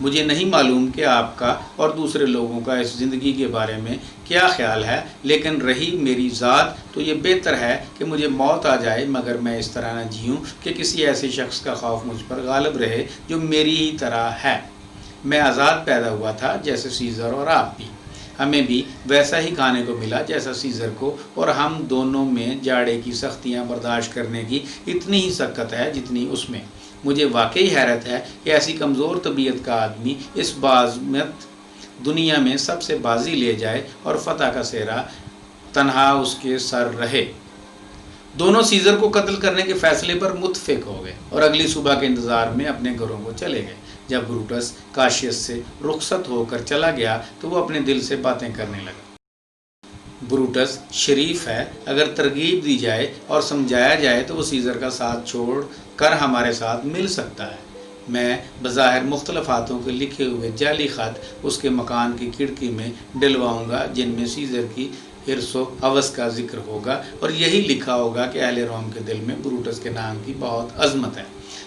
مجھے نہیں معلوم کہ آپ کا اور دوسرے لوگوں کا اس زندگی کے بارے میں کیا خیال ہے، لیکن رہی میری ذات تو یہ بہتر ہے کہ مجھے موت آ جائے مگر میں اس طرح نہ جیوں کہ کسی ایسے شخص کا خوف مجھ پر غالب رہے جو میری ہی طرح ہے۔ میں آزاد پیدا ہوا تھا جیسے سیزر اور آپ بھی، ہمیں بھی ویسا ہی کھانے کو ملا جیسا سیزر کو، اور ہم دونوں میں جاڑے کی سختیاں برداشت کرنے کی اتنی ہی سکت ہے جتنی اس میں۔ مجھے واقعی حیرت ہے کہ ایسی کمزور طبیعت کا آدمی اس بازمت دنیا میں سب سے بازی لے جائے اور فتح کا سہرا تنہا اس کے سر رہے۔ دونوں سیزر کو قتل کرنے کے فیصلے پر متفق ہو گئے اور اگلی صبح کے انتظار میں اپنے گھروں کو چلے گئے۔ جب بروٹس کاشیس سے رخصت ہو کر چلا گیا تو وہ اپنے دل سے باتیں کرنے لگا۔ بروٹس شریف ہے، اگر ترغیب دی جائے اور سمجھایا جائے تو وہ سیزر کا ساتھ چھوڑ کر ہمارے ساتھ مل سکتا ہے۔ میں بظاہر مختلف ہاتھوں کے لکھے ہوئے جعلی خط اس کے مکان کی کھڑکی میں ڈلواؤں گا جن میں سیزر کی حرص و ہوس کا ذکر ہوگا، اور یہی لکھا ہوگا کہ اہل روم کے دل میں بروٹس کے نام کی بہت عظمت ہے۔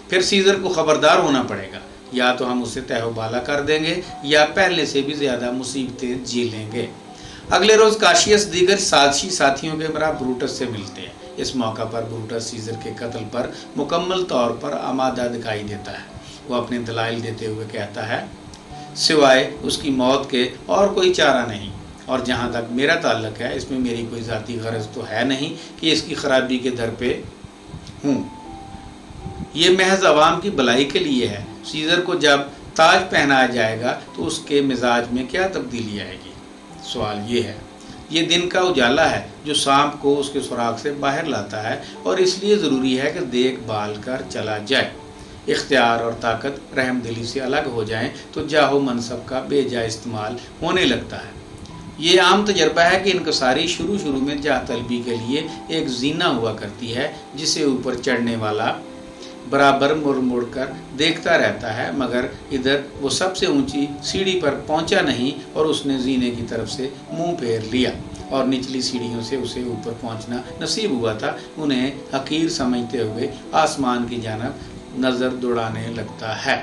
پھر سیزر کو خبردار ہونا پڑے گا، یا تو ہم اسے تہہ و بالا کر دیں گے یا پہلے سے بھی زیادہ مصیبتیں جی لیں گے۔ اگلے روز کاشیس دیگر سازشی ساتھیوں کے ہمراہ بروٹس سے ملتے ہیں۔ اس موقع پر بروٹس سیزر کے قتل پر مکمل طور پر آمادہ دکھائی دیتا ہے۔ وہ اپنے دلائل دیتے ہوئے کہتا ہے، سوائے اس کی موت کے اور کوئی چارہ نہیں، اور جہاں تک میرا تعلق ہے اس میں میری کوئی ذاتی غرض تو ہے نہیں کہ اس کی خرابی کے در پہ ہوں، یہ محض عوام کی بھلائی کے لیے ہے۔ سیزر کو جب تاج پہنایا جائے گا تو اس کے مزاج میں کیا تبدیلی آئے گی؟ سوال یہ ہے۔ یہ دن کا اجالا ہے جو سانپ کو اس کے سراغ سے باہر لاتا ہے، اور اس لیے ضروری ہے کہ دیکھ بھال کر چلا جائے۔ اختیار اور طاقت رحم دلی سے الگ ہو جائیں تو جاہ و منصب کا بے جا استعمال ہونے لگتا ہے۔ یہ عام تجربہ ہے کہ انکساری شروع میں جاہ طلبی کے لیے ایک زینہ ہوا کرتی ہے جسے اوپر چڑھنے والا برابر مڑ کر دیکھتا رہتا ہے، مگر ادھر وہ سب سے اونچی سیڑھی پر پہنچا نہیں اور اس نے زینے کی طرف سے منہ پھیر لیا، اور نچلی سیڑھیوں سے اسے اوپر پہنچنا نصیب ہوا تھا۔ انہیں حقیر سمجھتے ہوئے آسمان کی جانب نظر دوڑانے لگتا ہے۔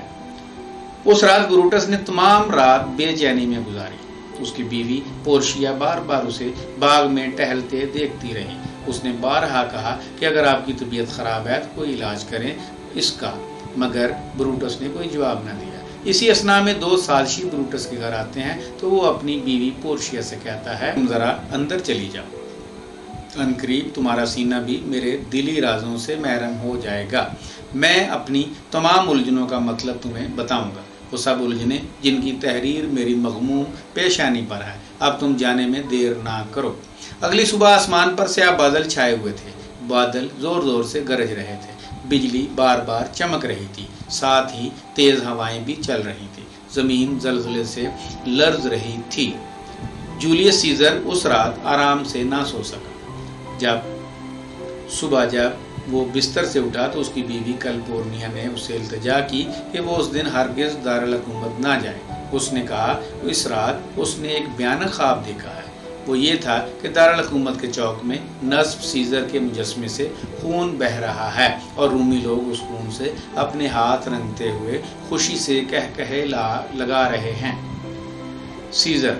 اس رات بروٹس نے تمام رات بے چینی میں گزاری۔ اس کی بیوی پورشیا بار بار اسے باغ میں ٹہلتے دیکھتی رہی۔ اس نے بارہا کہا کہ اگر آپ کی طبیعت خراب ہے تو کوئی علاج کریں اس کا، مگر بروٹس نے کوئی جواب نہ دیا۔ اسی اثنا میں دو سازشی بروٹس کے گھر آتے ہیں تو وہ اپنی بیوی پورشیا سے کہتا ہے، تم ذرا اندر چلی جاؤ، عنقریب تمہارا سینہ بھی میرے دلی رازوں سے محرم ہو جائے گا۔ میں اپنی تمام الجھنوں کا مطلب تمہیں بتاؤں گا، وہ سب الجھنیں جن کی تحریر میری مغموم پیشانی پر ہے۔ اب تم جانے میں دیر نہ کرو۔ اگلی صبح آسمان پر سیاہ بادل چھائے ہوئے تھے۔ بادل زور زور سے گرج رہے تھے، بجلی بار بار چمک رہی تھی، ساتھ ہی تیز ہوائیں بھی چل رہی تھی، زمین زلزلے سے لرز رہی تھی۔ جولیس سیزر اس رات آرام سے نہ سو سکا۔ جب وہ بستر سے اٹھا تو اس کی بیوی کلپورنیا نے اس سے التجا کی کہ وہ اس دن ہرگز دارالحکومت نہ جائے۔ اس نے کہا اس رات اس نے ایک بھیانک خواب دیکھا ہے۔ وہ یہ تھا کہ دارالحکومت کے چوک میں نصب سیزر کے مجسمے سے خون بہہ رہا ہے، اور رومی لوگ اس خون سے اپنے ہاتھ رنگتے ہوئے خوشی سے کہے لگا رہے ہیں۔ سیزر: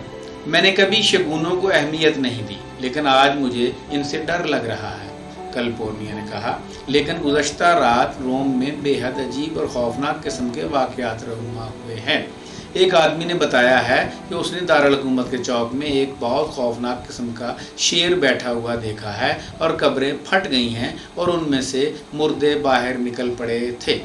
میں نے کبھی شگونوں کو اہمیت نہیں دی، لیکن آج مجھے ان سے ڈر لگ رہا ہے، کلپورنیا نے کہا۔ لیکن گزشتہ رات روم میں بے حد عجیب اور خوفناک قسم کے واقعات رونما ہوئے ہیں۔ ایک آدمی نے بتایا ہے کہ اس نے دارالحکومت کے چوک میں ایک بہت خوفناک قسم کا شیر بیٹھا ہوا دیکھا ہے، اور قبریں پھٹ گئی ہیں اور ان میں سے مردے باہر نکل پڑے تھے۔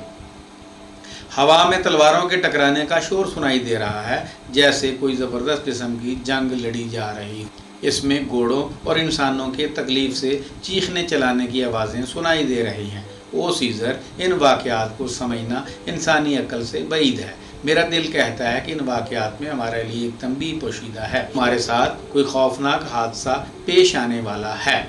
ہوا میں تلواروں کے ٹکرانے کا شور سنائی دے رہا ہے، جیسے کوئی زبردست قسم کی جنگ لڑی جا رہی۔ اس میں گھوڑوں اور انسانوں کے تکلیف سے چیخنے چلانے کی آوازیں سنائی دے رہی ہیں۔ او سیزر، ان واقعات کو سمجھنا انسانی عقل سے بعید ہے۔ میرا دل کہتا ہے کہ ان واقعات میں ہمارے لیے ایک تنبیہ پوشیدہ ہے، ہمارے ساتھ کوئی خوفناک حادثہ پیش آنے والا ہے۔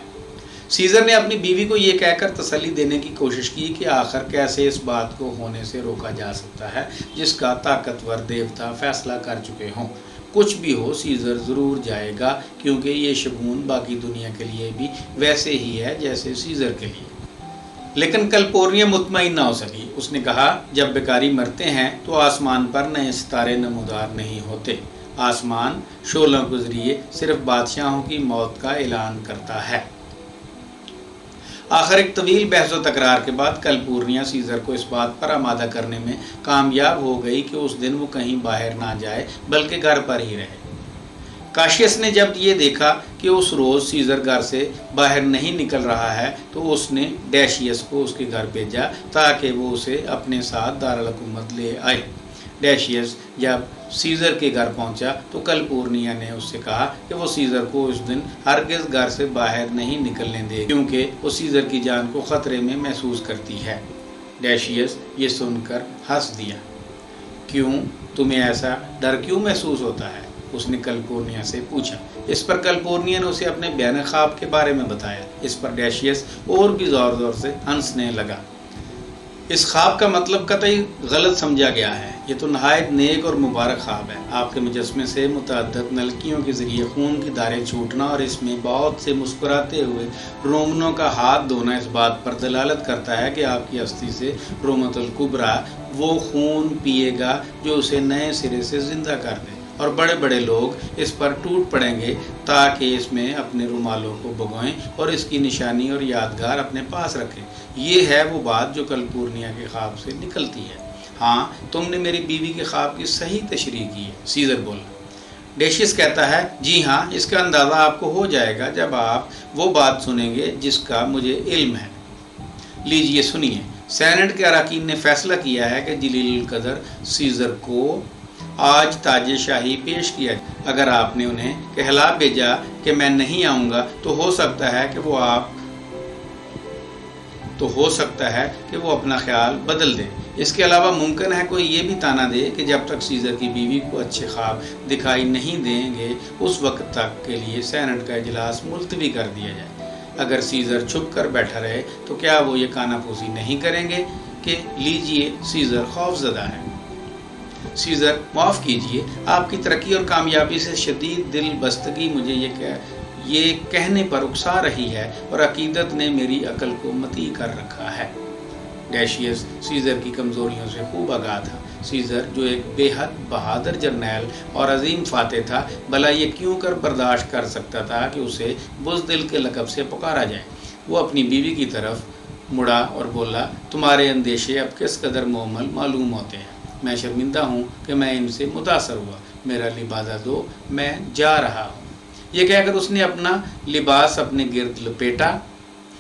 سیزر نے اپنی بیوی کو یہ کہہ کر تسلی دینے کی کوشش کی کہ آخر کیسے اس بات کو ہونے سے روکا جا سکتا ہے جس کا طاقتور دیوتا فیصلہ کر چکے ہوں۔ کچھ بھی ہو، سیزر ضرور جائے گا، کیونکہ یہ شگون باقی دنیا کے لیے بھی ویسے ہی ہے جیسے سیزر کے لیے۔ لیکن کلپورنیا مطمئن نہ ہو سکی۔ اس نے کہا جب بیکاری مرتے ہیں تو آسمان پر نئے ستارے نمودار نہیں ہوتے، آسمان شعلوں کے ذریعے صرف بادشاہوں کی موت کا اعلان کرتا ہے۔ آخر ایک طویل بحث و تکرار کے بعد کلپورنیا سیزر کو اس بات پر آمادہ کرنے میں کامیاب ہو گئی کہ اس دن وہ کہیں باہر نہ جائے بلکہ گھر پر ہی رہے۔ کاشیس نے جب یہ دیکھا کہ اس روز سیزر گھر سے باہر نہیں نکل رہا ہے تو اس نے ڈیشیس کو اس کے گھر بھیجا تاکہ وہ اسے اپنے ساتھ دارالحکومت لے آئے۔ ڈیشیس جب سیزر کے گھر پہنچا تو کلپورنیا نے اس سے کہا کہ وہ سیزر کو اس دن ہرگز گھر سے باہر نہیں نکلنے دے کیونکہ وہ سیزر کی جان کو خطرے میں محسوس کرتی ہے۔ ڈیشیس یہ سن کر ہنس دیا۔ کیوں؟ تمہیں ایسا ڈر کیوں محسوس ہوتا ہے؟ اس نے کلپورنیا سے پوچھا۔ اس پر کلپورنیا نے اسے اپنے بیان خواب کے بارے میں بتایا۔ اس پر ڈیشیس اور بھی زور زور سے ہنسنے لگا۔ اس خواب کا مطلب قطعی غلط سمجھا گیا ہے، یہ تو نہایت نیک اور مبارک خواب ہے۔ آپ کے مجسمے سے متعدد نلکیوں کے ذریعے خون کی دھاریں چھوٹنا اور اس میں بہت سے مسکراتے ہوئے رومنوں کا ہاتھ دھونا اس بات پر دلالت کرتا ہے کہ آپ کی ہستی سے رومت الکبریٰ وہ خون پیے گا جو اسے نئے سرے سے زندہ کر دے، اور بڑے بڑے لوگ اس پر ٹوٹ پڑیں گے تاکہ اس میں اپنے رومالوں کو بھگوئیں اور اس کی نشانی اور یادگار اپنے پاس رکھیں۔ یہ ہے وہ بات جو کلپورنیا کے خواب سے نکلتی ہے۔ ہاں، تم نے میری بیوی کے خواب کی صحیح تشریح کی ہے، سیزر بولا۔ ڈیشیس کہتا ہے جی ہاں، اس کا اندازہ آپ کو ہو جائے گا جب آپ وہ بات سنیں گے جس کا مجھے علم ہے۔ لیجئے سنیے، سینٹ کے اراکین نے فیصلہ کیا ہے کہ جلیل القدر سیزر کو آج تاج شاہی پیش کیا جائے۔ اگر آپ نے انہیں کہلا بھیجا کہ میں نہیں آؤں گا تو ہو سکتا ہے کہ وہ اپنا خیال بدل دے۔ اس کے علاوہ ممکن ہے کوئی یہ بھی طعنہ دے کہ جب تک سیزر کی بیوی کو اچھے خواب دکھائی نہیں دیں گے اس وقت تک کے لیے سینٹ کا اجلاس ملتوی کر دیا جائے۔ اگر سیزر چھپ کر بیٹھا رہے تو کیا وہ یہ کانا پوسی نہیں کریں گے کہ لیجئے سیزر خوف زدہ ہے؟ سیزر معاف کیجئے، آپ کی ترقی اور کامیابی سے شدید دل بستگی مجھے یہ کہنے پر اکسا رہی ہے اور عقیدت نے میری عقل کو مطیع کر رکھا ہے۔ ڈیشیس سیزر کی کمزوریوں سے خوب آگاہ تھا۔ سیزر جو ایک بے حد بہادر جرنیل اور عظیم فاتح تھا، بھلا یہ کیوں کر برداشت کر سکتا تھا کہ اسے بزدل کے لقب سے پکارا جائے؟ وہ اپنی بیوی کی طرف مڑا اور بولا، تمہارے اندیشے اب کس قدر مہمل معلوم ہوتے ہیں۔ میں شرمندہ ہوں کہ میں ان سے متاثر ہوا، میرا لبادہ دو، میں جا رہا ہوں۔ یہ کہہ کر اس نے اپنا لباس اپنے گرد لپیٹا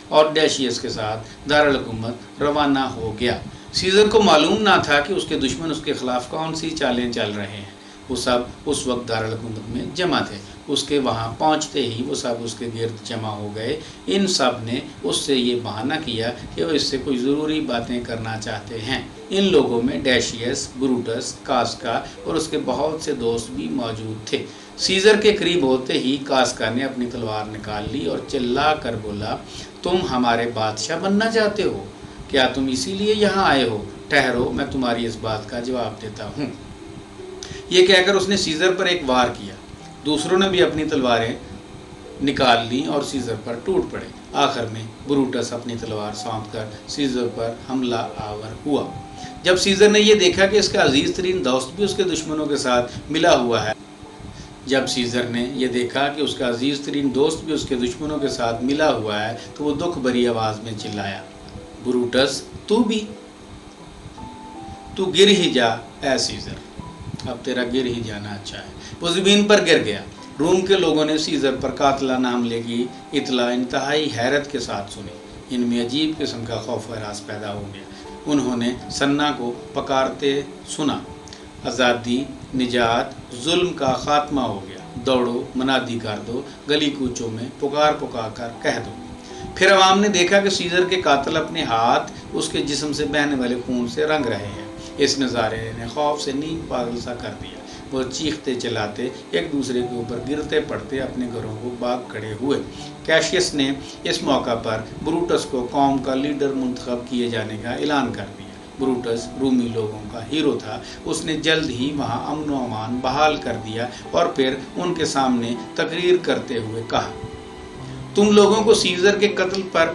اور ڈیشیس کے ساتھ دارالحکومت روانہ ہو گیا۔ سیزر کو معلوم نہ تھا کہ اس کے دشمن اس کے خلاف کون سی چالیں چل رہے ہیں۔ وہ سب اس وقت دارالحکومت میں جمع تھے۔ اس کے وہاں پہنچتے ہی وہ سب اس کے گرد جمع ہو گئے۔ ان سب نے اس سے یہ بہانہ کیا کہ وہ اس سے کوئی ضروری باتیں کرنا چاہتے ہیں۔ ان لوگوں میں ڈیشیس، بروٹس، کاسکا اور اس کے بہت سے دوست بھی موجود تھے۔ سیزر کے قریب ہوتے ہی کاسکا نے اپنی تلوار نکال لی اور چلا کر بولا، تم ہمارے بادشاہ بننا چاہتے ہو؟ کیا تم اسی لیے یہاں آئے ہو؟ ٹھہرو، میں تمہاری اس بات کا جواب دیتا ہوں۔ یہ کہہ کر اس نے سیزر پر ایک وار کیا۔ دوسروں نے بھی اپنی تلواریں نکال لیں اور سیزر پر ٹوٹ پڑے۔ آخر میں بروٹس اپنی تلوار سونپ کر سیزر پر حملہ آور ہوا۔ جب سیزر نے یہ دیکھا کہ اس کا عزیز ترین دوست بھی اس کے دشمنوں کے ساتھ ملا ہوا ہے تو وہ دکھ بھری آواز میں چلایا، بروٹس تو گر ہی جا اے سیزر، اب تیرا گر ہی جانا اچھا ہے۔ وہ زمین پر گر گیا۔ روم کے لوگوں نے سیزر پر قاتلانہ حملے کی اطلاع انتہائی حیرت کے ساتھ سنی۔ ان میں عجیب قسم کا خوف و ہراس پیدا ہو گیا۔ انہوں نے سنا کو پکارتے سنا، آزادی، نجات، ظلم کا خاتمہ ہو گیا، دوڑو، منادی کر دو، گلی کوچوں میں پکار کر کہہ دو۔ پھر عوام نے دیکھا کہ سیزر کے قاتل اپنے ہاتھ اس کے جسم سے بہنے والے خون سے رنگ رہے ہیں۔ اس نظارے نے خوف سے نیم پاگل سا کر دیا۔ وہ چیختے چلاتے ایک دوسرے کے اوپر گرتے پڑتے اپنے گھروں کو بھاگ کھڑے ہوئے۔ کیشیس نے اس موقع پر بروٹس کو قوم کا لیڈر منتخب کیے جانے کا اعلان کر دیا۔ بروٹس رومی لوگوں کا ہیرو تھا۔ اس نے جلد ہی وہاں امن و امان بحال کر دیا اور پھر ان کے سامنے تقریر کرتے ہوئے کہا، تم لوگوں کو سیزر کے قتل پر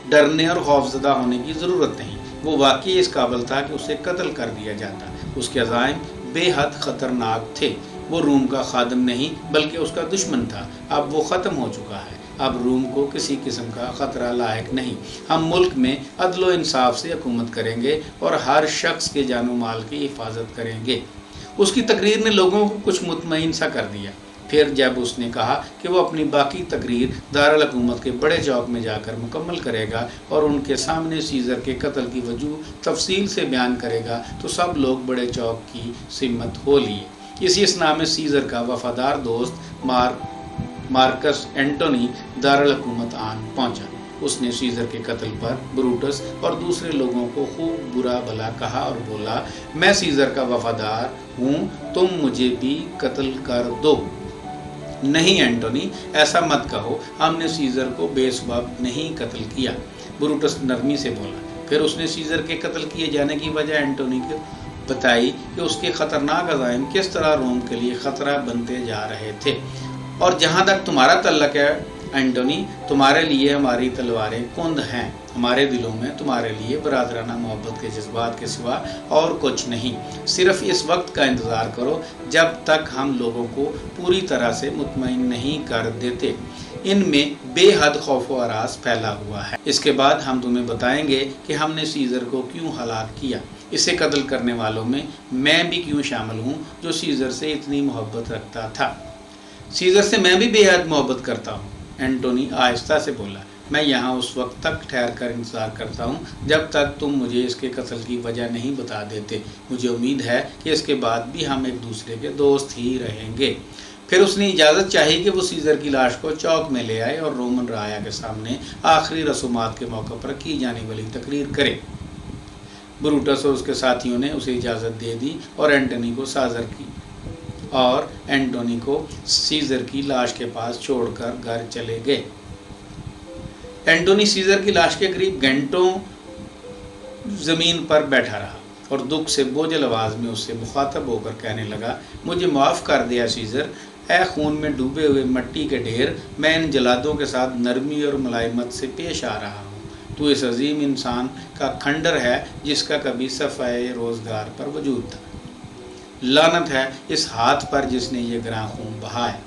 ڈرنے اور خوفزدہ ہونے کی ضرورت نہیں، وہ واقعی اس قابل تھا کہ اسے قتل کر دیا جاتا۔ اس کے عزائم بے حد خطرناک تھے۔ وہ روم کا خادم نہیں بلکہ اس کا دشمن تھا۔ اب وہ ختم ہو چکا ہے۔ اب روم کو کسی قسم کا خطرہ لاحق نہیں۔ ہم ملک میں عدل و انصاف سے حکومت کریں گے اور ہر شخص کے جان و مال کی حفاظت کریں گے۔ اس کی تقریر نے لوگوں کو کچھ مطمئن سا کر دیا۔ پھر جب اس نے کہا کہ وہ اپنی باقی تقریر دارالحکومت کے بڑے چوک میں جا کر مکمل کرے گا اور ان کے سامنے سیزر کے قتل کی وجوہ تفصیل سے بیان کرے گا، تو سب لوگ بڑے چوک کی سمت ہو لیے۔ اسی اثناء میں سیزر کا وفادار دوست مارکس اینٹونی دارالحکومت آن پہنچا۔ اس نے سیزر کے قتل پر بروٹس اور دوسرے لوگوں کو خوب برا بھلا کہا اور بولا، میں سیزر کا وفادار ہوں، تم مجھے بھی قتل کر دو۔ نہیں اینٹونی، ایسا مت کہو، ہم نے سیزر کو بے سبب نہیں قتل کیا، بروٹس نرمی سے بولا۔ پھر اس نے سیزر کے قتل کیے جانے کی وجہ اینٹونی کو بتائی کہ اس کے خطرناک عزائم کس طرح روم کے لیے خطرہ بنتے جا رہے تھے۔ اور جہاں تک تمہارا تعلق ہے اینٹونی، تمہارے لیے ہماری تلواریں کند ہیں، ہمارے دلوں میں تمہارے لیے برادرانہ محبت کے جذبات کے سوا اور کچھ نہیں۔ صرف اس وقت کا انتظار کرو جب تک ہم لوگوں کو پوری طرح سے مطمئن نہیں کر دیتے۔ ان میں بے حد خوف و ہراس پھیلا ہوا ہے۔ اس کے بعد ہم تمہیں بتائیں گے کہ ہم نے سیزر کو کیوں ہلاک کیا۔ اسے قتل کرنے والوں میں بھی کیوں شامل ہوں جو سیزر سے اتنی محبت رکھتا تھا۔ سیزر سے میں بھی بے حد محبت کرتا ہوں، اینٹونی آہستہ سے بولا۔ میں یہاں اس وقت تک ٹھہر کر انتظار کرتا ہوں جب تک تم مجھے اس کے قتل کی وجہ نہیں بتا دیتے۔ مجھے امید ہے کہ اس کے بعد بھی ہم ایک دوسرے کے دوست ہی رہیں گے۔ پھر اس نے اجازت چاہی کہ وہ سیزر کی لاش کو چوک میں لے آئے اور رومن رعایا کے سامنے آخری رسومات کے موقع پر کی جانے والی تقریر کرے۔ بروٹس اور اس کے ساتھیوں نے اسے اجازت دے دی اور اینٹونی کو سیزر کی لاش کے پاس چھوڑ کر گھر چلے گئے۔ اینٹونی سیزر کی لاش کے قریب گھنٹوں زمین پر بیٹھا رہا اور دکھ سے بوجھل آواز میں اس سے مخاطب ہو کر کہنے لگا، مجھے معاف کر دیا سیزر، اے خون میں ڈوبے ہوئے مٹی کے ڈھیر، میں ان جلادوں کے ساتھ نرمی اور ملائمت سے پیش آ رہا ہوں۔ تو اس عظیم انسان کا کھنڈر ہے جس کا کبھی صفحۂ روزگار پر وجود تھا۔ لعنت ہے اس ہاتھ پر جس نے یہ گراں خون بہایا۔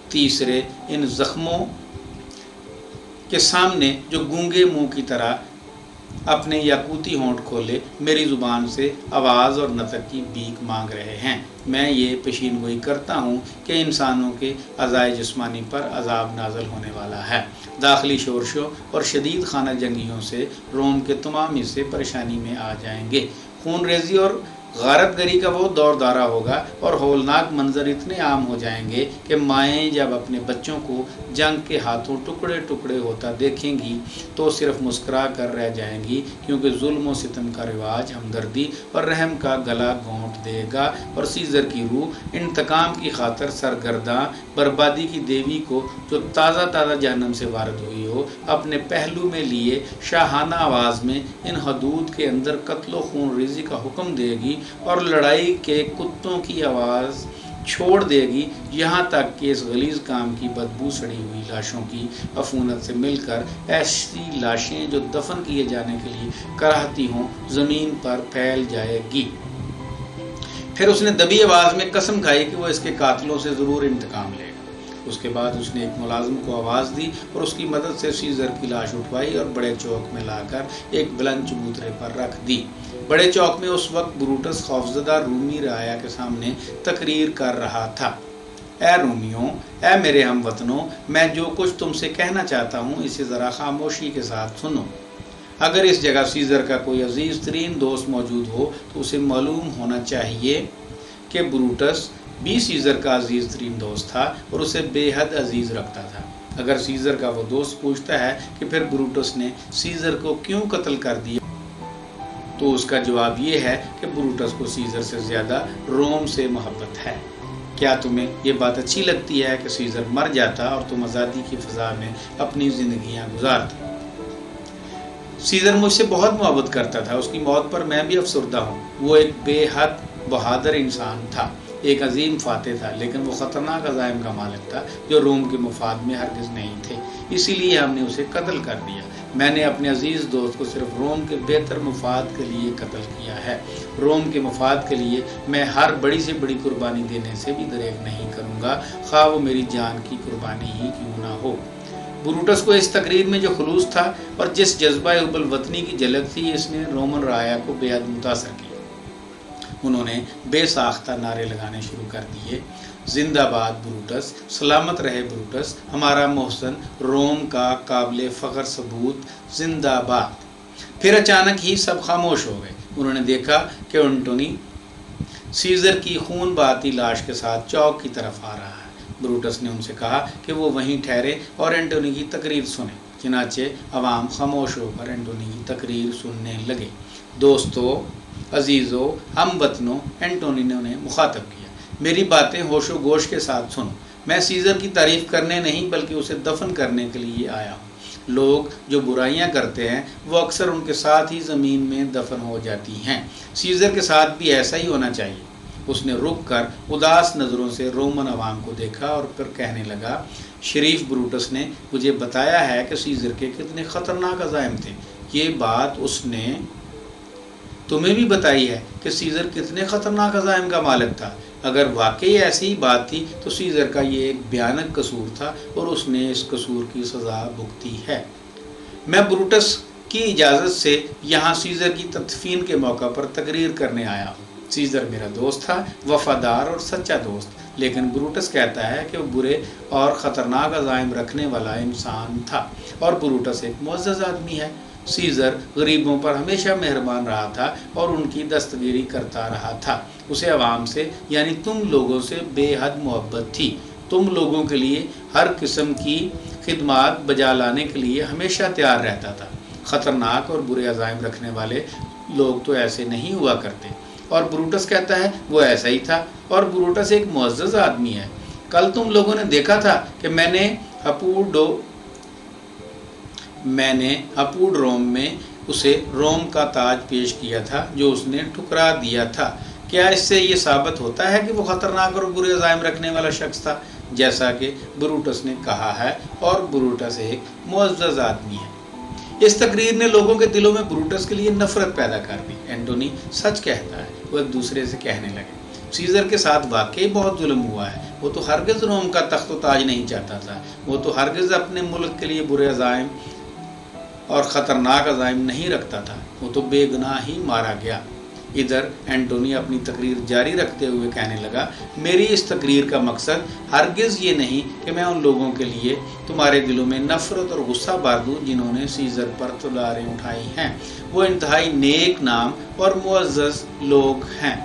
تیسرے، ان زخموں کے سامنے جو گونگے منہ کی طرح اپنے یاقوتی ہونٹ کھولے میری زبان سے آواز اور نطق کی بھیک مانگ رہے ہیں۔ میں یہ پیشین گوئی کرتا ہوں کہ انسانوں کے اعضائے جسمانی پر عذاب نازل ہونے والا ہے۔ داخلی شورشوں اور شدید خانہ جنگیوں سے روم کے تمام حصے پریشانی میں آ جائیں گے۔ خون ریزی اور غارت گری کا وہ دور دارہ ہوگا اور ہولناک منظر اتنے عام ہو جائیں گے کہ مائیں جب اپنے بچوں کو جنگ کے ہاتھوں ٹکڑے ٹکڑے ہوتا دیکھیں گی تو صرف مسکرا کر رہ جائیں گی، کیونکہ ظلم و ستم کا رواج ہمدردی اور رحم کا گلا گھونٹ دے گا اور سیزر کی روح انتقام کی خاطر سرگرداں بربادی کی دیوی کو جو تازہ جہنم سے وارد ہوئی ہو اپنے پہلو میں لیے شاہانہ آواز میں ان حدود کے اندر قتل و خون ریزی کا حکم دے گی اور لڑائی کے کتوں کی آواز چھوڑ دے گی، یہاں تک کہ اس غلیظ کام کی بدبو سڑی ہوئی لاشوں کی عفونت سے مل کر ایسی لاشیں جو دفن کیے جانے کے لیے کراہتی ہوں زمین پر پھیل جائے گی۔ پھر اس نے دبی آواز میں قسم کھائی کہ وہ اس کے قاتلوں سے ضرور انتقام لے گا۔ اس کے بعد اس نے ایک ملازم کو آواز دی اور اس کی مدد سے سیزر کی لاش اٹھوائی اور بڑے چوک میں لا کر ایک بلند چبوترے پر رکھ دی۔ بڑے چوک میں اس وقت بروٹس خوفزدہ رومی رعایا کے سامنے تقریر کر رہا تھا۔ اے رومیوں، اے میرے ہم وطنوں، میں جو کچھ تم سے کہنا چاہتا ہوں اسے ذرا خاموشی کے ساتھ سنو۔ اگر اس جگہ سیزر کا کوئی عزیز ترین دوست موجود ہو تو اسے معلوم ہونا چاہیے کہ بروٹس بھی سیزر کا عزیز ترین دوست تھا اور اسے بے حد عزیز رکھتا تھا۔ اگر سیزر کا وہ دوست پوچھتا ہے کہ پھر بروٹس نے سیزر کو کیوں قتل کر دیا، تو اس کا جواب یہ ہے کہ بروٹس کو سیزر سے زیادہ روم سے محبت ہے۔ کیا تمہیں یہ بات اچھی لگتی ہے کہ سیزر مر جاتا اور تم آزادی کی فضا میں اپنی زندگیاں گزارتے؟ سیزر مجھ سے بہت محبت کرتا تھا، اس کی موت پر میں بھی افسردہ ہوں۔ وہ ایک بے حد بہادر انسان تھا، ایک عظیم فاتح تھا، لیکن وہ خطرناک عزائم کا مالک تھا جو روم کے مفاد میں ہرگز نہیں تھے، اسی لیے ہم نے اسے قتل کر دیا۔ میں نے اپنے عزیز دوست کو صرف روم کے بہتر مفاد کے لیے قتل کیا ہے۔ روم کے مفاد کے لیے میں ہر بڑی سے بڑی قربانی دینے سے بھی دریغ نہیں کروں گا، خواہ وہ میری جان کی قربانی ہی کیوں نہ ہو۔ بروٹس کو اس تقریر میں جو خلوص تھا اور جس جذبہ حب الوطنی کی جھلک تھی، اس نے رومن رعایا کو بے حد متاثر کیا۔ انہوں نے بے ساختہ نعرے لگانے شروع کر دیے، زندہ باد بروٹس، سلامت رہے بروٹس، ہمارا محسن، روم کا قابل فخر ثبوت، زندہ باد۔ پھر اچانک ہی سب خاموش ہو گئے۔ انہوں نے دیکھا کہ اینٹونی سیزر کی خون بہاتی لاش کے ساتھ چوک کی طرف آ رہا ہے۔ بروٹس نے ان سے کہا کہ وہ وہیں ٹھہرے اور اینٹونی کی تقریر سنیں۔ چنانچہ عوام خاموش ہو کر اینٹونی کی تقریر سننے لگے۔ دوستو، عزیزو، ہم وطنوں، اینٹونی نے انہیں مخاطب کیا، میری باتیں ہوش و گوش کے ساتھ سنو۔ میں سیزر کی تعریف کرنے نہیں بلکہ اسے دفن کرنے کے لیے آیا ہوں۔ لوگ جو برائیاں کرتے ہیں وہ اکثر ان کے ساتھ ہی زمین میں دفن ہو جاتی ہیں۔ سیزر کے ساتھ بھی ایسا ہی ہونا چاہیے۔ اس نے رک کر اداس نظروں سے رومن عوام کو دیکھا اور پھر کہنے لگا، شریف بروٹس نے مجھے بتایا ہے کہ سیزر کے کتنے خطرناک عزائم تھے۔ یہ بات اس نے تمہیں بھی بتائی ہے کہ سیزر کتنے خطرناک عزائم کا مالک تھا۔ اگر واقعی ایسی ہی بات تھی تو سیزر کا یہ ایک بھیانک قصور تھا اور اس نے اس قصور کی سزا بھگتی ہے۔ میں بروٹس کی اجازت سے یہاں سیزر کی تدفین کے موقع پر تقریر کرنے آیا ہوں۔ سیزر میرا دوست تھا، وفادار اور سچا دوست، لیکن بروٹس کہتا ہے کہ وہ برے اور خطرناک عزائم رکھنے والا انسان تھا، اور بروٹس ایک معزز آدمی ہے۔ سیزر غریبوں پر ہمیشہ مہربان رہا تھا اور ان کی دستگیری کرتا رہا تھا۔ اسے عوام سے یعنی تم لوگوں سے بے حد محبت تھی۔ تم لوگوں کے لیے ہر قسم کی خدمات بجا لانے کے لیے ہمیشہ تیار رہتا تھا۔ خطرناک اور برے عزائم رکھنے والے لوگ تو ایسے نہیں ہوا کرتے۔ اور بروٹس کہتا ہے وہ ایسا ہی تھا، اور بروٹس ایک معزز آدمی ہے۔ کل تم لوگوں نے دیکھا تھا کہ میں نے ہپوڈ روم میں اسے روم کا تاج پیش کیا تھا جو اس نے ٹھکرا دیا تھا۔ کیا اس سے یہ ثابت ہوتا ہے کہ وہ خطرناک اور برے عزائم رکھنے والا شخص تھا، جیسا کہ بروٹس نے کہا ہے؟ اور بروٹس ایک معزز آدمی ہے۔ اس تقریر نے لوگوں کے دلوں میں بروٹس کے لیے نفرت پیدا کر دی۔ اینٹونی سچ کہتا ہے، وہ ایک دوسرے سے کہنے لگے، سیزر کے ساتھ واقعی بہت ظلم ہوا ہے۔ وہ تو ہرگز روم کا تخت و تاج نہیں چاہتا تھا، وہ تو ہرگز اپنے ملک کے لیے برے عزائم اور خطرناک عزائم نہیں رکھتا تھا، وہ تو بے گناہ ہی مارا گیا۔ ادھر اینٹونی اپنی تقریر جاری رکھتے ہوئے کہنے لگا، میری اس تقریر کا مقصد ہرگز یہ نہیں کہ میں ان لوگوں کے لیے تمہارے دلوں میں نفرت اور غصہ بار دوں جنہوں نے سیزر پر تلواریں اٹھائی ہیں۔ وہ انتہائی نیک نام اور معزز لوگ ہیں۔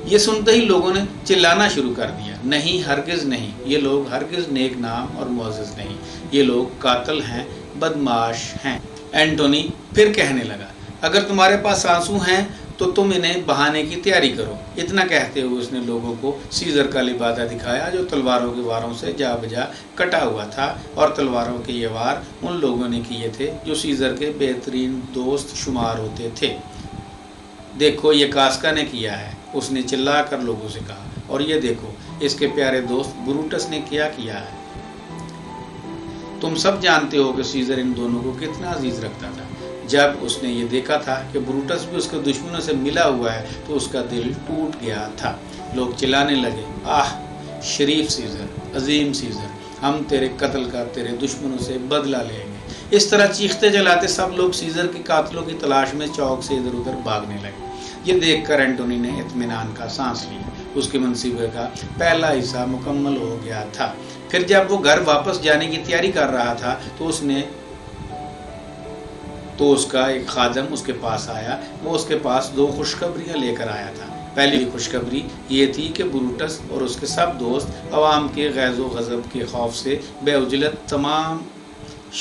یہ سنتے ہی لوگوں نے چلانا شروع کر دیا، نہیں، ہرگز نہیں، یہ لوگ ہرگز نیک نام اور معزز نہیں، یہ لوگ قاتل ہیں، بدمعاش ہیں۔ اینٹونی پھر کہنے لگا، اگر تمہارے پاس آنسو ہیں تو تم انہیں بہانے کی تیاری کرو۔ اتنا کہتے ہوئے اس نے لوگوں کو سیزر کا لبادہ دکھایا جو تلواروں کے واروں سے جا بجا کٹا ہوا تھا، اور تلواروں کے یہ وار ان لوگوں نے کیے تھے جو سیزر کے بہترین دوست شمار ہوتے تھے۔ دیکھو یہ کاسکا نے کیا ہے، اس نے چلا کر لوگوں سے کہا، اور یہ دیکھو اس کے پیارے دوست بروٹس نے کیا کیا ہے۔ تم سب جانتے ہو کہ سیزر ان دونوں کو کتنا عزیز رکھتا تھا۔ جب اس نے یہ دیکھا تھا کہ بروٹس بھی اس کے دشمنوں سے ملا ہوا ہے تو اس کا دل ٹوٹ گیا تھا۔ لوگ چلانے لگے، آہ شریف سیزر، عظیم سیزر، ہم تیرے قتل کا تیرے دشمنوں سے بدلہ لیں گے۔ اس طرح چیختے جلاتے سب لوگ سیزر کے قاتلوں کی تلاش میں چوک سے ادھر ادھر بھاگنے لگے۔ یہ دیکھ کر اینٹونی نے اطمینان کا سانس لیا، اس کے منصوبے کا پہلا حصہ مکمل ہو گیا تھا۔ پھر جب وہ گھر واپس جانے کی تیاری کر رہا تھا تو اس کا ایک خادم اس کے پاس آیا۔ وہ اس کے پاس 2 خوشخبریاں لے کر آیا تھا۔ پہلی خوشخبری یہ تھی کہ بروٹس اور اس کے سب دوست عوام کے غیظ و غضب کے خوف سے بے عجلت تمام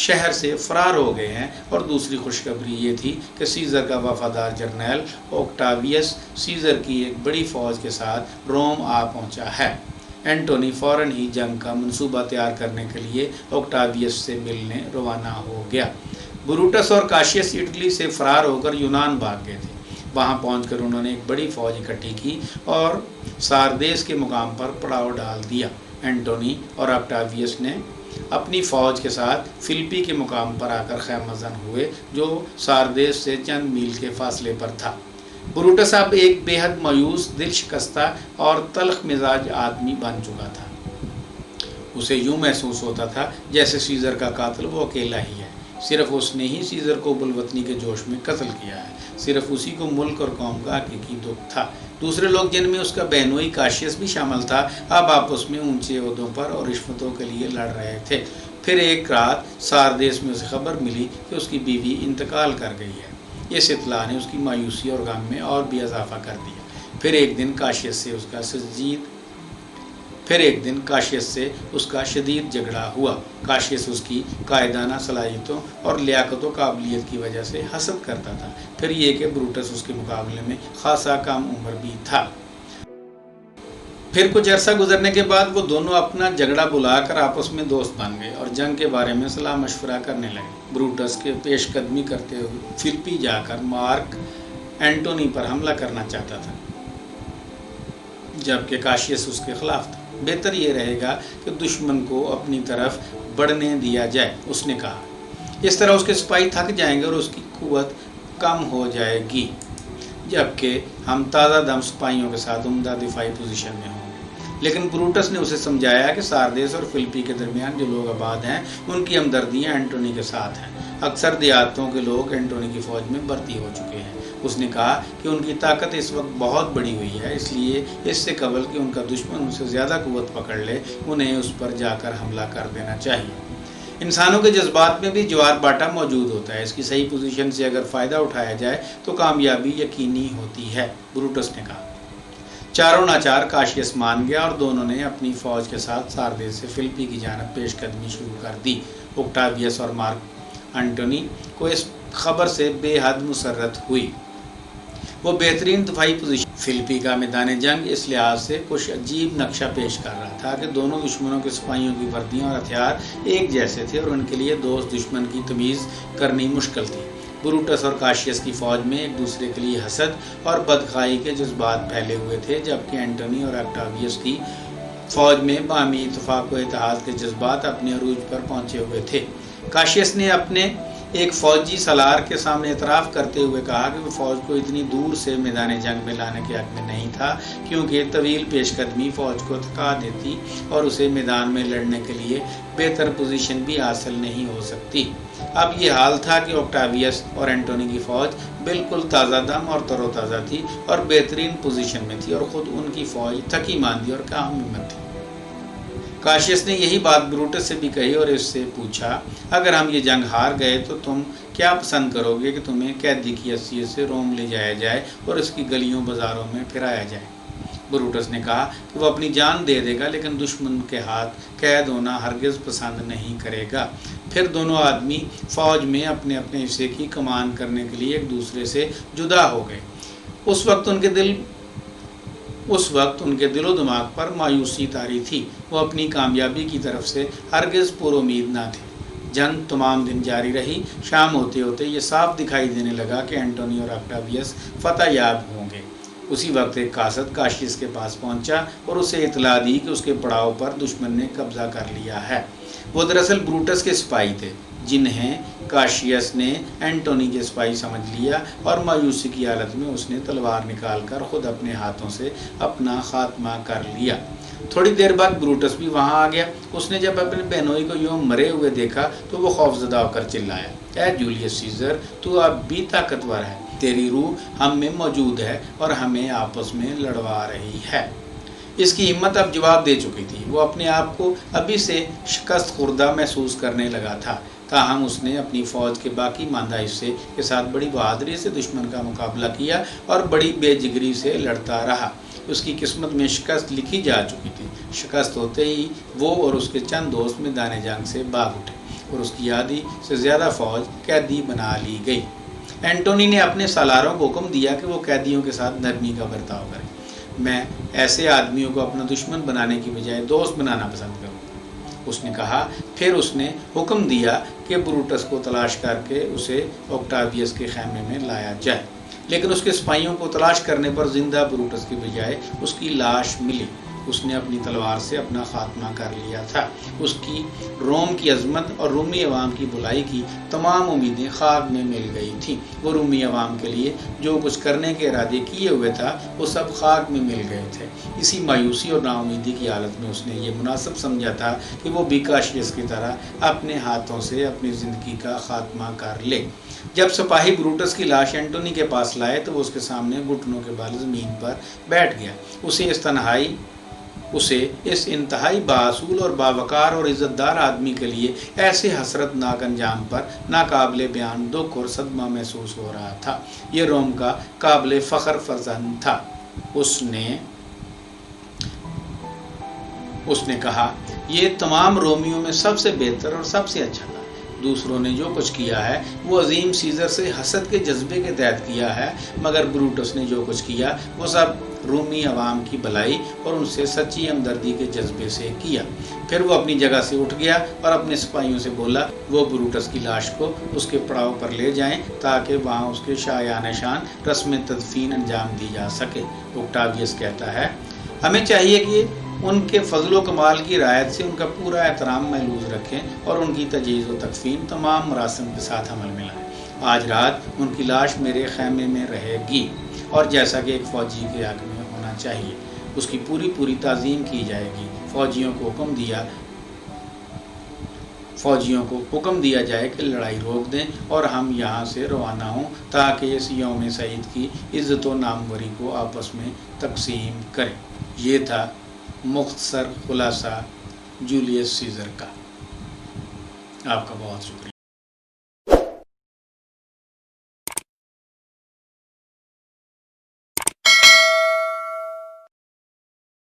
شہر سے فرار ہو گئے ہیں، اور دوسری خوشخبری یہ تھی کہ سیزر کا وفادار جرنیل اوکٹاویس سیزر کی ایک بڑی فوج کے ساتھ روم آ پہنچا ہے۔ اینٹونی فوراً ہی جنگ کا منصوبہ تیار کرنے کے لیے اوکٹاویس سے ملنے روانہ ہو گیا۔ بروٹس اور کاشیس اٹلی سے فرار ہو کر یونان بھاگ گئے تھے۔ وہاں پہنچ کر انہوں نے ایک بڑی فوج اکٹھی کی اور ساردیس کے مقام پر پڑاؤ ڈال دیا۔ اینٹونی اور اوکٹاویس نے اپنی فوج کے ساتھ فلپی کے مقام پر آ کر خیمہ زن ہوئے جو ساردیس سے چند میل کے فاصلے پر تھا۔ بروٹس اب ایک بے حد مایوس، دل شکستہ اور تلخ مزاج آدمی بن چکا تھا۔ اسے یوں محسوس ہوتا تھا جیسے سیزر کا قاتل وہ اکیلا ہی ہے، صرف اس نے ہی سیزر کو بالوطنی کے جوش میں قتل کیا ہے، صرف اسی کو ملک اور قوم کا حقیقی دکھ تھا۔ دوسرے لوگ جن میں اس کا بہنوئی کاشیس بھی شامل تھا اب آپس میں اونچے عہدوں پر اور رشوتوں کے لیے لڑ رہے تھے۔ پھر ایک رات ساردیس میں اسے خبر ملی کہ اس کی بیوی انتقال کر گئی ہے۔ اس اطلاع نے اس کی مایوسی اور غم میں اور بھی اضافہ کر دیا۔ پھر ایک دن کاشیس سے اس کا شدید جھگڑا ہوا۔ کاشیس اس کی قائدانہ صلاحیتوں اور لیاقت و قابلیت کی وجہ سے حسد کرتا تھا۔ پھر یہ کہ بروٹس اس کے مقابلے میں خاصا کم عمر بھی تھا۔ پھر کچھ عرصہ گزرنے کے بعد وہ دونوں اپنا جھگڑا بلا کر آپس میں دوست بن گئے اور جنگ کے بارے میں صلاح مشورہ کرنے لگے۔ بروٹس کے پیش قدمی کرتے ہوئے فلپی جا کر مارک اینٹونی پر حملہ کرنا چاہتا تھا، جبکہ کاشیس اس کے خلاف تھا۔ بہتر یہ رہے گا کہ دشمن کو اپنی طرف بڑھنے دیا جائے، اس نے کہا۔ اس طرح اس کے سپاہی تھک جائیں گے اور اس کی قوت کم ہو جائے گی، جبکہ ہم تازہ دم سپاہیوں کے ساتھ عمدہ دفاعی پوزیشن میں ہوں گے۔ لیکن بروٹس نے اسے سمجھایا کہ ساردیس اور فلپی کے درمیان جو لوگ آباد ہیں ان کی ہمدردیاں اینٹونی کے ساتھ ہیں۔ اکثر دیہاتوں کے لوگ اینٹونی کی فوج میں بھرتی ہو چکے ہیں۔ اس نے کہا کہ ان کی طاقت اس وقت بہت بڑی ہوئی ہے، اس لیے اس سے قبل کہ ان کا دشمن ان سے زیادہ قوت پکڑ لے انہیں اس پر جا کر حملہ کر دینا چاہیے۔ انسانوں کے جذبات میں بھی جوار باٹا موجود ہوتا ہے، اس کی صحیح پوزیشن سے اگر فائدہ اٹھایا جائے تو کامیابی یقینی ہوتی ہے، بروٹس نے کہا۔ چاروں ناچار کاشیس مان گیا اور دونوں نے اپنی فوج کے ساتھ ساردیس سے فلپی کی جانب پیش قدمی شروع کر دی۔ اوکٹاویس اور مارک اینٹونی کو اس خبر سے بے حد مسرت ہوئی۔ وہ بہترین دفاعی پوزیشن فلپی کا میدان جنگ اس لحاظ سے کچھ عجیب نقشہ پیش کر رہا تھا کہ دونوں دشمنوں کے سپاہیوں کی وردیاں اور ہتھیار ایک جیسے تھے اور ان کے لیے دوست دشمن کی تمیز کرنی مشکل تھی۔ بروٹس اور کاشیس کی فوج میں ایک دوسرے کے لیے حسد اور بدخواہی کے جذبات پھیلے ہوئے تھے، جبکہ اینٹونی اور اوکٹاویس کی فوج میں باہمی اتفاق و اتحاد کے جذبات اپنے عروج پر پہنچے ہوئے تھے۔ کاشیس نے اپنے ایک فوجی سالار کے سامنے اعتراف کرتے ہوئے کہا کہ وہ فوج کو اتنی دور سے میدان جنگ میں لانے کے حق میں نہیں تھا، کیونکہ طویل پیش قدمی فوج کو تھکا دیتی اور اسے میدان میں لڑنے کے لیے بہتر پوزیشن بھی حاصل نہیں ہو سکتی۔ اب یہ حال تھا کہ اوکٹاویس اور اینٹونی کی فوج بالکل تازہ دم اور تر و تازہ تھی اور بہترین پوزیشن میں تھی، اور خود ان کی فوج تھکی ماندی اور کم ہمت تھی۔ کاشیس نے یہی بات بروٹس سے بھی کہی اور اس سے پوچھا، اگر ہم یہ جنگ ہار گئے تو تم کیا پسند کرو گے کہ تمہیں قیدی کی حیثیت سے روم لے جایا جائے اور اس کی گلیوں بازاروں میں پھرایا جائے؟ بروٹس نے کہا کہ وہ اپنی جان دے دے گا لیکن دشمن کے ہاتھ قید ہونا ہرگز پسند نہیں کرے گا۔ پھر دونوں آدمی فوج میں اپنے اپنے حصے کی کمان کرنے کے لیے ایک دوسرے سے جدا ہو گئے۔ اس وقت ان کے دل و دماغ پر مایوسی طاری تھی، وہ اپنی کامیابی کی طرف سے ہرگز پر امید نہ تھے۔ جنگ تمام دن جاری رہی۔ شام ہوتے ہوتے یہ صاف دکھائی دینے لگا کہ اینٹونی اور اوکٹاویس فتح یاب ہوں گے۔ اسی وقت ایک قاصد کاشیس کے پاس پہنچا اور اسے اطلاع دی کہ اس کے پڑاؤ پر دشمن نے قبضہ کر لیا ہے۔ وہ دراصل بروٹس کے سپاہی تھے، جنہیں کاشیس نے اینٹونی کے سپاہی سمجھ لیا، اور مایوسی کی حالت میں اس نے تلوار نکال کر خود اپنے ہاتھوں سے اپنا خاتمہ کر لیا۔ تھوڑی دیر بعد بروٹس بھی وہاں آ گیا۔ اس نے جب اپنے بہنوئی کو یوں مرے ہوئے دیکھا تو وہ خوفزدہ ہو کر چلایا، اے جولیس سیزر، تو اب بھی طاقتور ہے، تیری روح ہم میں موجود ہے اور ہمیں آپس میں لڑوا رہی ہے۔ اس کی ہمت اب جواب دے چکی تھی، وہ اپنے آپ کو ابھی سے شکست خوردہ محسوس کرنے لگا تھا۔ تاہم اس نے اپنی فوج کے باقی ماندہ حصے کے ساتھ بڑی بہادری سے دشمن کا مقابلہ کیا اور بڑی بے جگری سے لڑتا رہا۔ اس کی قسمت میں شکست لکھی جا چکی تھی۔ شکست ہوتے ہی وہ اور اس کے چند دوست میدان جنگ سے بھاگ اٹھے اور اس کی آدھی سے زیادہ فوج قیدی بنا لی گئی۔ اینٹونی نے اپنے سالاروں کو حکم دیا کہ وہ قیدیوں کے ساتھ نرمی کا برتاؤ کریں۔ میں ایسے آدمیوں کو اپنا دشمن بنانے کی بجائے دوست بنانا پسند کروں گا، اس نے کہا۔ پھر اس نے حکم دیا کہ بروٹس کو تلاش کر کے اسے اوکٹاویس کے خیمے میں لایا جائے، لیکن اس کے سپاہیوں کو تلاش کرنے پر زندہ بروٹس کی بجائے اس کی لاش ملی۔ اس نے اپنی تلوار سے اپنا خاتمہ کر لیا تھا۔ اس کی روم کی عظمت اور رومی عوام کی بھلائی کی تمام امیدیں خاک میں مل گئی تھیں۔ وہ رومی عوام کے لیے جو کچھ کرنے کے ارادے کیے ہوئے تھا وہ سب خاک میں مل گئے تھے۔ اسی مایوسی اور نا امیدی کی حالت میں اس نے یہ مناسب سمجھا تھا کہ وہ بھی کاشیس کی طرح اپنے ہاتھوں سے اپنی زندگی کا خاتمہ کر لے۔ جب سپاہی بروٹس کی لاش اینٹونی کے پاس لائے تو وہ اس کے سامنے گھٹنوں کے بل زمین پر بیٹھ گیا۔ اسے اس انتہائی بااصول اور باوقار اور عزت دار آدمی کے لیے ایسے حسرت ناک انجام پر ناقابل بیان دکھ اور صدمہ محسوس ہو رہا تھا۔ یہ روم کا قابل فخر فرزند تھا۔ اس نے کہا، یہ تمام رومیوں میں سب سے بہتر اور سب سے اچھا تھا۔ دوسروں نے جو کچھ کیا ہے وہ عظیم سیزر سے حسد کے جذبے کے تحت کیا ہے، مگر بروٹس نے جو کچھ کیا وہ سب رومی عوام کی بھلائی اور ان سے سچی ہمدردی کے جذبے سے کیا۔ پھر وہ اپنی جگہ سے اٹھ گیا اور اپنے سپاہیوں سے بولا وہ بروٹس کی لاش کو اس کے پڑاؤ پر لے جائیں تاکہ وہاں اس کے شایان شان رسم تدفین انجام دی جا سکے۔ اوکٹاویس کہتا ہے، ہمیں چاہیے کہ ان کے فضل و کمال کی رعایت سے ان کا پورا احترام محفوظ رکھیں اور ان کی تجہیز و تکفین تمام مراسم کے ساتھ عمل میں لائیں۔ آج رات ان کی لاش میرے خیمے میں رہے گی اور جیسا کہ ایک فوجی کے حق میں ہونا چاہیے اس کی پوری تعظیم کی جائے گی۔ فوجیوں کو حکم دیا جائے کہ لڑائی روک دیں اور ہم یہاں سے روانہ ہوں تاکہ اس یوم سعید کی عزت و ناموری کو آپس میں تقسیم کریں۔ یہ تھا مختصر خلاصہ جولیس سیزر کا۔ آپ کا بہت شکریہ۔